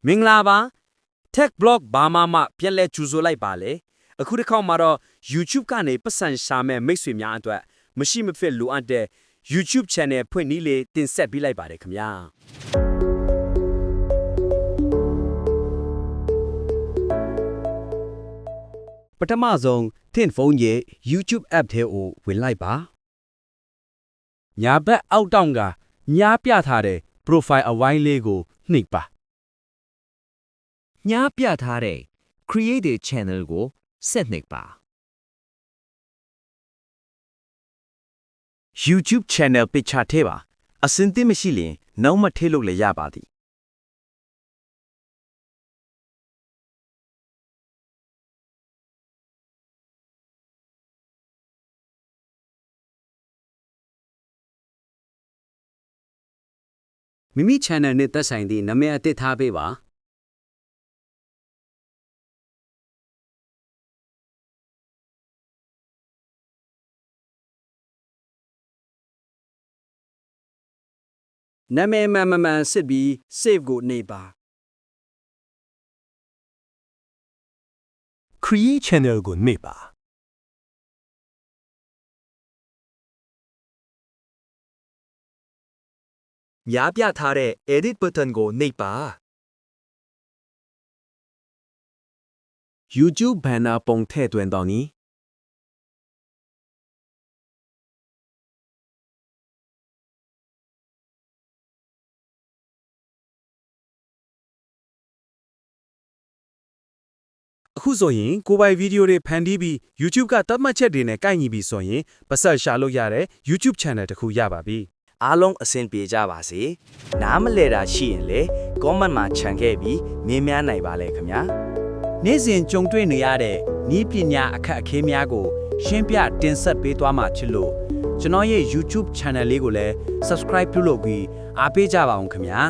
မင်္ဂလာပါ Tech Blog ဘာမှပြန်လဲကြိုဆိုလိုက်ပါလေအခုတစ်ခေါက်မှာတော့ YouTube ကနေပတ်စံရှာမဲ့မိတ်ဆွေများအတွက်မရှိမဖြစ်လိုအပ်တဲ့ YouTube Channel ဖွင့်နည်းလေးတင်ဆက်ပေးလိုက်ပါတယ်ခင်ဗျာပထမဆုံး Thin Phone ရဲ့ YouTube app ထဲကိုဝင်လိုက်ပါညာဘက်အောက်တောင်ကညားပြထားတဲ့ profile အဝိုင်းလေးကိုနှိပ်ပါညားပြထားတဲ့ Create a Channel ကိုဆက်နှိပ်ပါ YouTube Channel Picture ထဲပါအစင်သင့်မရှိရင်နောက်မှထည့်လို့လည်းရပါသည်မိမိ channel နဲ့သက်ဆိုင်သည့်နာမည်အသစ်ထားပေးပါနာမည်မှန်စစ်ပြီး save ကိုနှိပ်ပါ Create Channel ကိုနှိပ်ပါညားပြထားတဲ့ Edit Button ကိုနှိပ်ပါ YouTube banner ပုံထည့်သွင်းတော့နီအခုဆိုရင်ကိုပိုင်ဗီဒီယိုတွေဖန်တီးပြီး YouTube ကသတ်မှတ်ချက်တွေနဲ့ကိုက်ညီပြီဆိုရင်ပတ်ဆက်ရှာလို့ရတဲ့ YouTube channel တစ်ခုရပါပြီအားလုံးအဆင်ပြေကြပါစေနားမလဲတာရှိရင်လေ comment မှာခြံခဲ့ပြီးမြင်များနိုင်ပါလေခင်ဗျာနေ့စဉ်ကြုံတွေ့နေရတဲ့ဤပညာအခက်အခဲများကိုရှင်းပြတင်ဆက်ပေးသွားမှာချစ်လို့ကျွန်တော်ရဲ့ YouTube channel လေးကိုလည်း subscribe ပြုလုပ်ပြီးအားပေးကြပါအောင်ခင်ဗျာ